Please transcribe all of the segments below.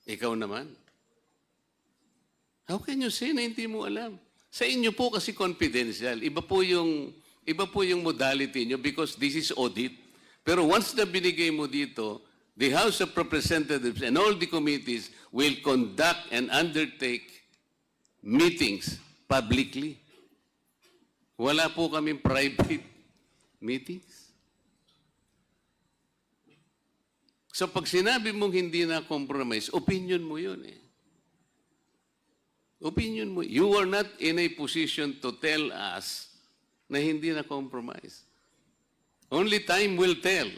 Ikaw naman. How can you say na hindi mo alam? Sa inyo po kasi confidential. Iba po yung modality nyo because this is audit. Pero once na binigay mo dito, the House of Representatives and all the committees will conduct and undertake meetings publicly. Wala po kaming private meetings. So pag sinabi mong hindi na compromise, opinion mo yun eh. Opinion mo. You are not in a position to tell us na hindi na compromise. Only time will tell.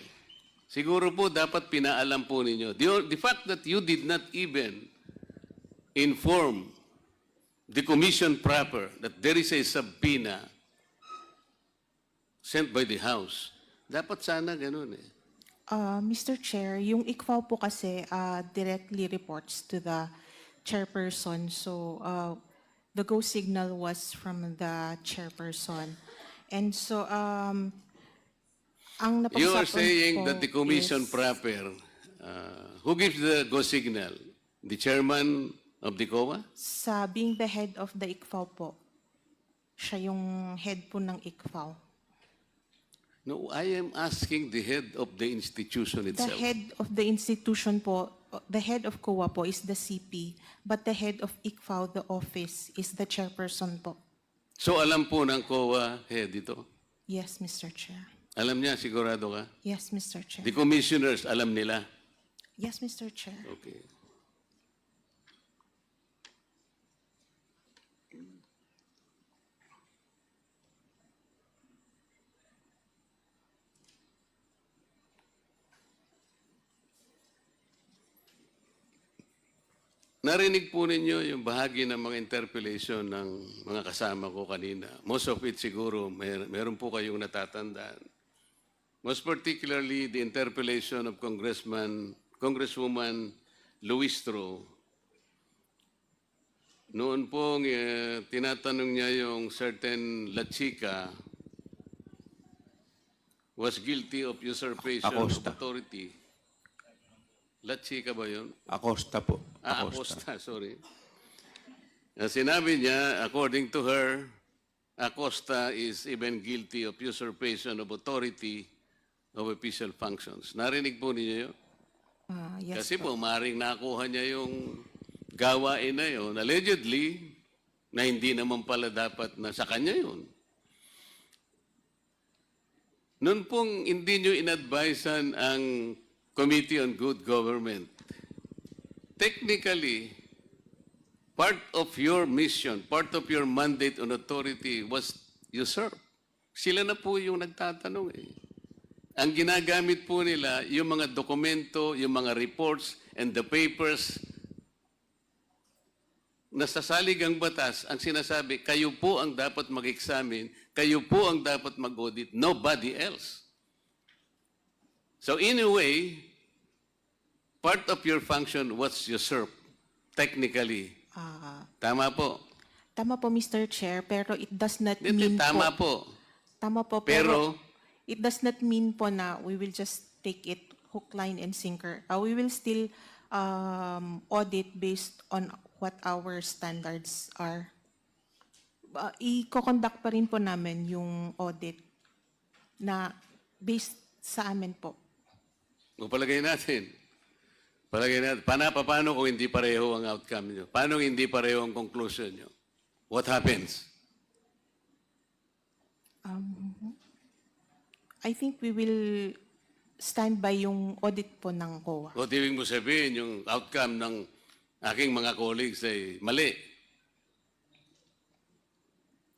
Siguro po dapat pinaalam po ninyo. The fact that you did not even inform the commission proper that there is a subpoena sent by the House, dapat sana ganun eh. Mr. Chair, yung ICFAO po kasi directly reports to the chairperson. So the go signal was from the chairperson. And so ang napag-usapan You are saying po that the commission is- proper, who gives the go signal? The chairman of the COA? Sa being the head of the ICFAO po, siya yung head po ng ICFAO. No, I am asking the head of the institution The itself. head of the institution po, the head of COA po is the CP, but the head of ICFAO, the office, is the chairperson po. So alam po ng COA head ito? Yes, Mr. Chair. Alam niya, sigurado ka? Yes, Mr. Chair. The commissioners, alam nila? Yes, Mr. Chair. Okay. Narinig po ninyo yung bahagi ng mga interpellation ng mga kasama ko kanina. Most of it siguro, meron po kayong natatandaan. Most particularly, the interpellation of Congresswoman Luistro. Noon pong tinatanong niya yung certain La Chica was guilty of usurpation Acosta. of authority. La Chica ba yun? Acosta po. Acosta, sorry. Sinabi niya, according to her, Acosta is even guilty of usurpation of authority of official functions. Narinig po ninyo yun? Yes Kasi po. po, maaaring nakuha niya yung gawain na yun, allegedly, na hindi naman pala dapat na sa kanya yun. Noon pong hindi nyo inadvisean ang Committee on Good Government, technically, part of your mission, part of your mandate on authority was usurped. Sila na po yung nagtatanong eh. Ang ginagamit po nila, yung mga dokumento, yung mga reports, and the papers na sa saligang batas, ang sinasabi, kayo po ang dapat mag-examine, kayo po ang dapat mag-audit, nobody else. So in a way, part of your function was usurped, technically. Tama po. Tama po, Mr. Chair, pero it does not Hindi, mean tama po. po. Tama po, Pero, pero it does not mean po na we will just take it hook, line, and sinker. We will still audit based on what our standards are. I-conduct pa rin po namin yung audit na based sa amin po. palagay natin. Paano kung hindi pareho ang outcome nyo? Paano hindi pareho ang conclusion nyo? What happens? I think we will stand by yung audit po ng COA. O ibig mo sabihin, yung outcome ng aking mga colleagues ay mali.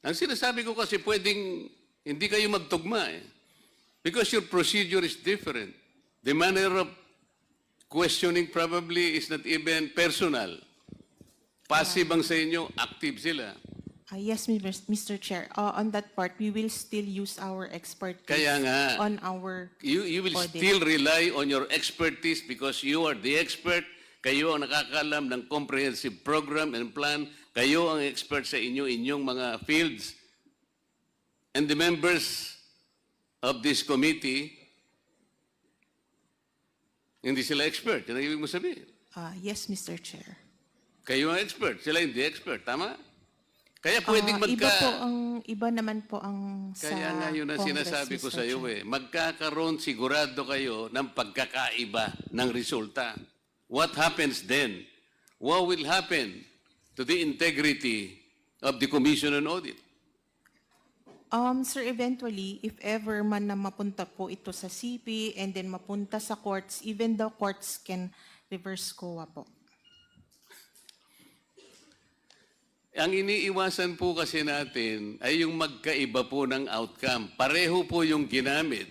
Ang sinasabi ko kasi pwedeng hindi kayo magtugma eh. Because your procedure is different. The manner of questioning probably is not even personal. Passive ang sa inyo, active sila. Yes, Mr. Chair. On that part, we will still use our expertise Kaya nga, on our You will audit. still rely on your expertise because you are the expert. Kayo ang nakakaalam ng comprehensive program and plan. Kayo ang expert sa inyong mga fields. And the members of this committee, hindi sila expert. Yan ang ibig mo sabihin. Yes, Mr. Chair. Kayo ang expert, sila hindi expert, tama? Kaya pwedeng Iba naman po ang sa Kaya nga yun ang Congress, sinasabi ko Mr. sa iyo Chair. magkakaroon sigurado kayo ng pagkakaiba ng resulta. What happens then? What will happen to the integrity of the Commission on Audit? Sir, eventually, if ever man na mapunta po ito sa CP and then mapunta sa courts, even the courts can reverse COA po. Ang iniiwasan po kasi natin ay yung magkaiba po ng outcome. Pareho po yung ginamit.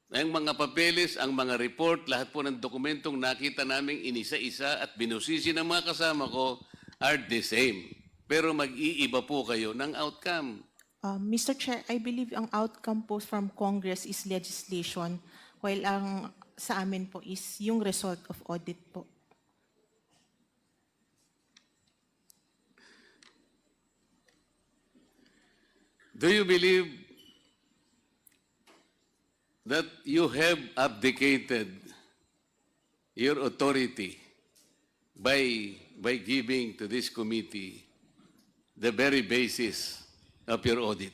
Ang mga papeles, ang mga report, lahat po ng dokumentong nakita naming inisa-isa at binusisi ng mga kasama ko are the same. Pero mag-iiba po kayo ng outcome. Mr. Chair, I believe ang outcome po from Congress is legislation, while ang sa amin po is yung result of audit po. Do you believe that you have abdicated your authority by giving to this committee the very basis of your audit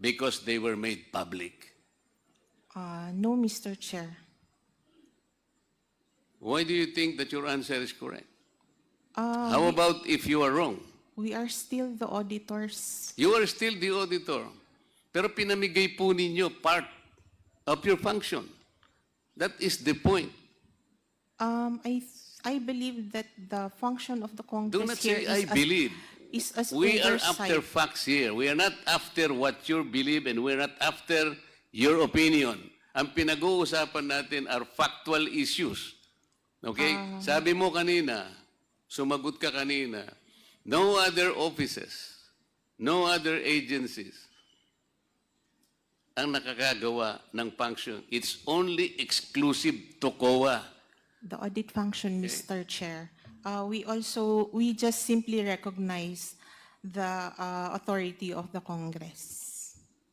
because they were made public? No, Mr. Chair. Why do you think that your answer is correct? How about if you are wrong? We are still the auditors. You are still the auditor. Pero pinamigay po ninyo part of your function. That is the point. I believe that the function of the Congress Do not say, here I believe. Is as We are oversight. after facts here. We are not after what you believe and we're not after your opinion. Ang pinag-uusapan natin are factual issues. Okay? Sabi mo kanina, sumagot ka kanina, no other offices, no other agencies ang nakakagawa ng function. It's only exclusive to COA. The audit function, Mr. Chair. We just simply recognize the authority of the Congress.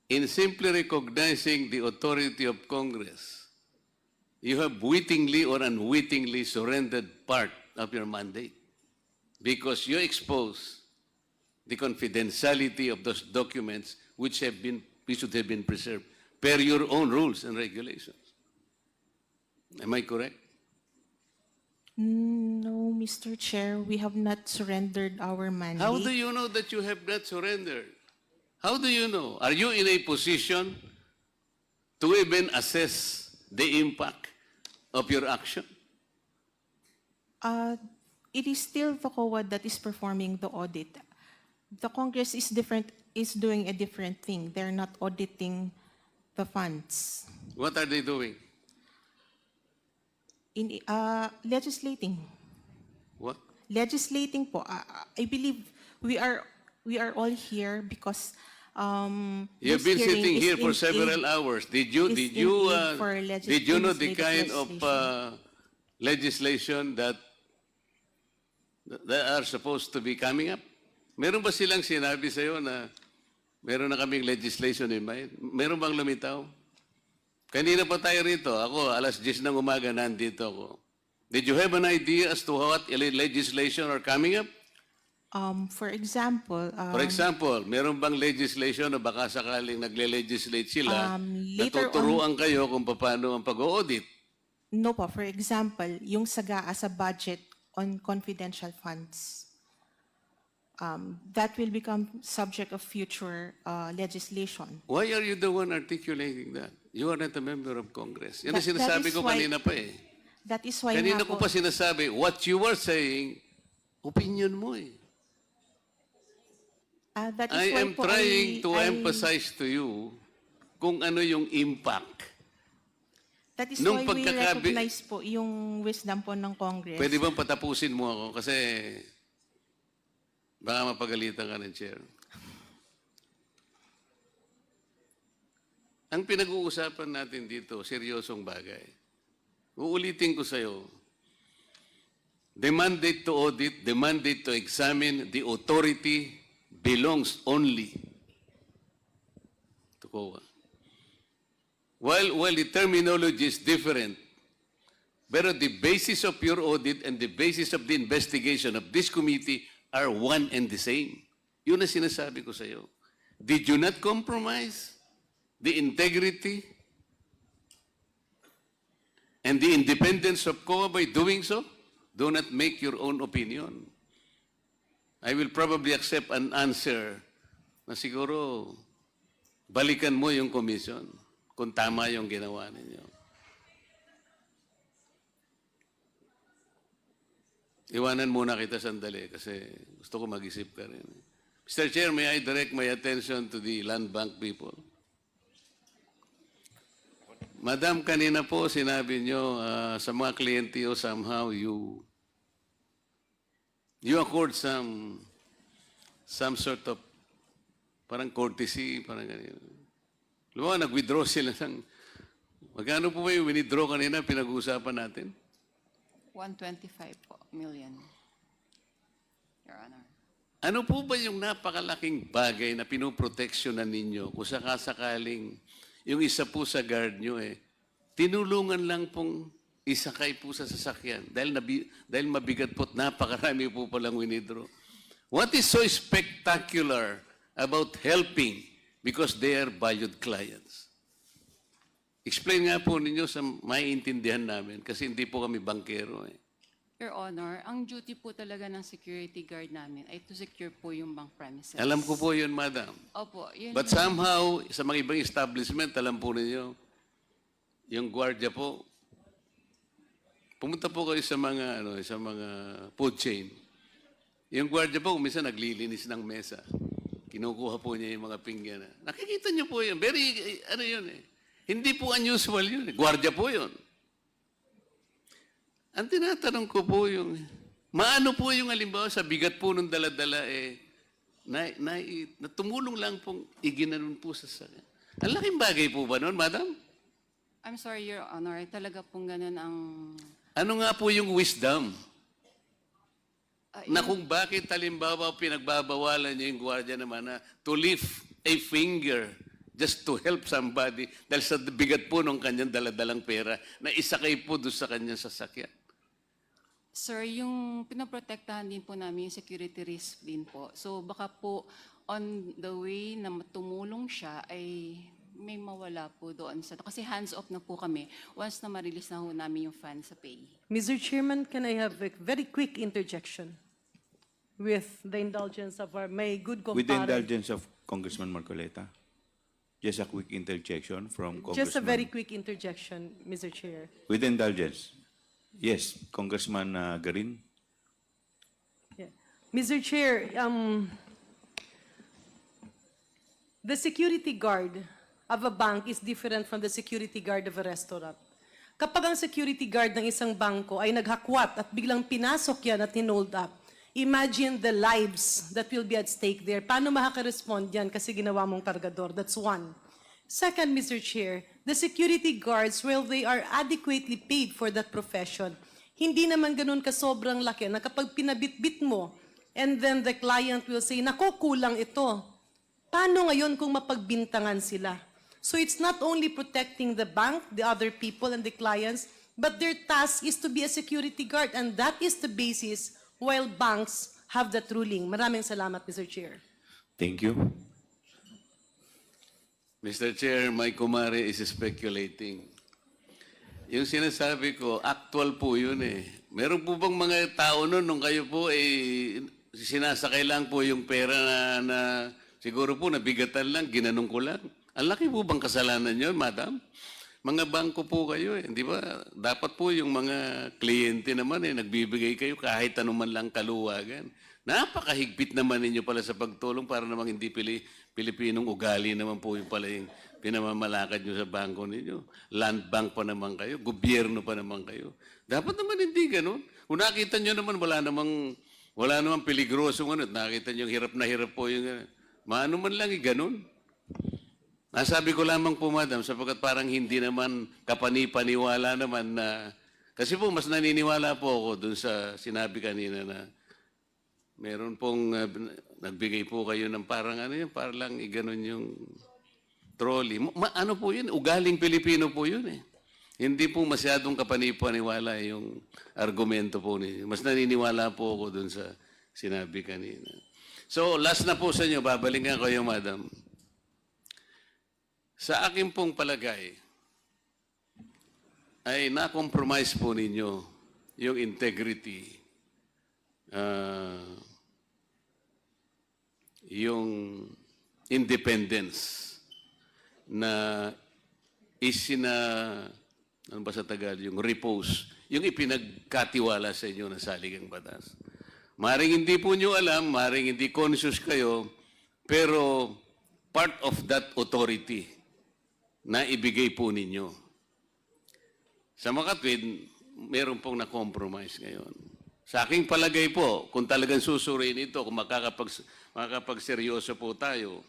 In simply recognizing the authority of Congress, you have wittingly or unwittingly surrendered part of your mandate because you expose the confidentiality of those documents which should have been preserved per your own rules and regulations. Am I correct? No, Mr. Chair, we have not surrendered our mandate. How do you know that you have not surrendered? How do you know? Are you in a position to even assess the impact of your action? It is still the COA that is performing the audit. The Congress is doing a different thing. They're not auditing the funds. What are they doing? In legislating. What? Legislating po. I believe we are all here because You've this been hearing sitting is here for in several aid- hours. Did is you in aid for know the kind of legislation. legislation that are supposed to be coming up? Meron ba silang sinabi sa iyo na meron na kaming legislation in mind? Meron bang lumitaw? Kanina pa tayo rito. Ako, alas 10 ng umaga, nandito ako. Did you have an idea as to what legislation are coming up? For example, For example, meron bang legislation na baka sakaling nagle-legislate sila, later natuturuan kayo kung paano ang pag-audit? no po, for example, yung SAGAA sa budget on confidential funds. That will become subject of future legislation. Why are you the one articulating that? You are not a member of Congress. Yan ang That sinasabi is ko why- kanina pa eh. That is why Kanina nga ko po, pa sinasabi, what you are saying, opinion mo eh. that is I why am po trying to I- emphasize to you kung ano yung impact. That is nung why we pagkakabi- recognize po yung wisdom po ng Congress. Pwede bang patapusin mo ako? Kasi baka mapagalitan ka ng chair. Ang pinag-uusapan natin dito, seryosong bagay. Uulitin ko sa'yo, the mandate to audit, the mandate to examine, the authority belongs only to COA. While the terminology is different, Pero the basis of your audit and the basis of the investigation of this committee are one and the same. Yun ang sinasabi ko sa iyo. Did you not compromise the integrity and the independence of COA by doing so? Do not make your own opinion. I will probably accept an answer na siguro balikan mo yung commission kung tama yung ginawa ninyo. Iwanan muna kita sandali kasi gusto ko mag-isip ka rin. Mr. Chair, may I direct my attention to the land bank people? Madam, kanina po sinabi nyo sa mga kliyente o somehow you accord some sort of parang courtesy, parang ganyan. Lumawa, nag-withdraw sila ng... Magkano po ba yung withdraw kanina pinag-uusapan natin? 125 million, Your Honor. Ano po ba yung napakalaking bagay na pinoproteksyonan ninyo kung sakasakaling yung isa po sa guard nyo tinulungan lang pong isakay po sa sasakyan dahil mabigat po at napakarami po palang winidraw. What is so spectacular about helping because they are valued clients? Explain nga po ninyo sa maiintindihan namin kasi hindi po kami bankero. Your Honor, ang duty po talaga ng security guard namin ay to secure po yung bank premises. Alam ko po yun, madam. Opo, yun. But somehow, sa mga ibang establishment, alam po ninyo, yung gwardiya po, pumunta po kayo sa mga food chain. Yung gwardiya po, minsan naglilinis ng mesa. Kinukuha po niya yung mga pinggan. Nakikita niyo po yun. Very, Hindi po unusual yun. Gwardiya po yun. Ang tinatanong ko po yung, maano po yung halimbawa sa bigat po ng dala-dala na tumulong lang pong iginanon po sa sakya. Ang laking bagay po ba noon, madam? I'm sorry, Your Honor, talaga pong ganun ang... Ano nga po yung wisdom? Na kung bakit halimbawa pinagbabawalan niyo yung gwardiya naman na to lift a finger just to help somebody dahil sa bigat po ng kanyang daladalang pera na isakay po doon sa kanyang sasakyan. Sir, yung pinoprotektahan din po namin yung security risk din po. So baka po on the way na tumulong siya ay may mawala po doon sa... Kasi hands-off na po kami once na ma-release na ho namin yung fund sa pay. Mr. Chairman, can I have a very quick interjection with the indulgence of my good With the compadre? indulgence of Congressman Marcoleta, just a quick interjection from Congressman. Just a very quick interjection, Mr. Chair. With the indulgence. Yes, Congressman Garin. Yeah. Mr. Chair, the security guard of a bank is different from the security guard of a restaurant. Kapag ang security guard ng isang bangko ay naghakwat at biglang pinasok yan at hinold up, imagine the lives that will be at stake there. Paano makaka-respond yan kasi ginawa mong kargador? That's one. Second, Mr. Chair, the security guards, well, they are adequately paid for that profession. Hindi naman ganun ka sobrang laki na kapag pinabitbit mo, and then the client will say, naku, kulang ito. Paano ngayon kung mapagbintangan sila? So it's not only protecting the bank, the other people, and the clients, but their task is to be a security guard, and that is the basis while banks have that ruling. Maraming salamat, Mr. Chair. Thank you. Mr. Chair, my kumare is speculating. Yung sinasabi ko, actual po yun Meron po bang mga tao nun, nung kayo po sinasakay lang po yung pera na siguro po nabigatan lang, ginanong ko lang. Ang laki po bang kasalanan yun, madam? Mga bangko po kayo di ba? Dapat po yung mga kliyente naman nagbibigay kayo kahit anuman lang kaluwagan. Napakahigpit naman ninyo pala sa pagtulong para namang hindi Pilipinong ugali naman po yung pala yung pinamamalakad nyo sa bangko ninyo. Land bank pa naman kayo, gobyerno pa naman kayo. Dapat naman hindi ganun. Kung nakita nyo naman, wala namang peligroso nakita nyo hirap na hirap po yung maano man lang ganun. Nasabi ko lamang po, madam, sapagkat parang hindi naman kapani-paniwala naman na... Kasi po, mas naniniwala po ako dun sa sinabi kanina na meron pong nagbigay po kayo ng parang para lang iganon yung trolley. Ano po yun? Ugaling Pilipino po yun Hindi po masyadong kapanipaniwala yung argumento po ninyo. Mas naniniwala po ako dun sa sinabi kanina. So, last na po sa inyo, babalikan kayo, madam. Sa akin pong palagay, ay na-compromise po ninyo yung integrity, yung independence na ano ba sa Tagalog, yung repose, yung ipinagkatiwala sa inyo ng saligang batas. Maring hindi po nyo alam, maring hindi conscious kayo, pero part of that authority na ibigay po ninyo. Sa makatwid, meron pong na-compromise ngayon. Sa aking palagay po, kung talagang susuriin ito, kung makakapagseryoso po tayo,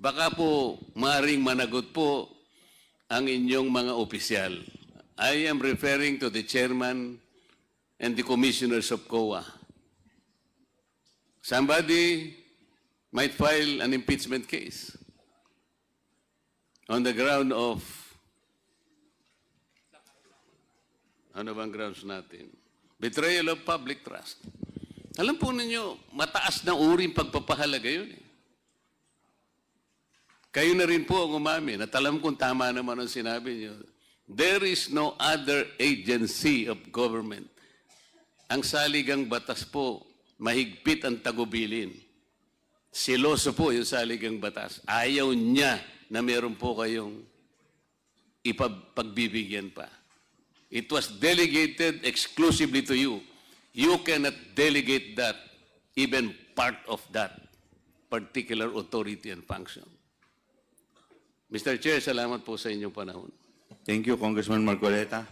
baka po maring managot po ang inyong mga opisyal. I am referring to the chairman and the commissioners of COA. Somebody might file an impeachment case on the ground of, ano bang grounds natin? Betrayal of public trust. Alam po ninyo, mataas na uring pagpapahalaga yun eh. Kayo na rin po ang umamin at alam kong tama naman ang sinabi niyo. There is no other agency of government. Ang saligang batas po, mahigpit ang tagubilin. Siloso po yung saligang batas. Ayaw niya na meron po kayong ipagbibigyan pa. It was delegated exclusively to you. You cannot delegate that, even part of that particular authority and function. Mr. Chair, salamat po sa inyong panahon. Thank you, Congressman Marcoleta.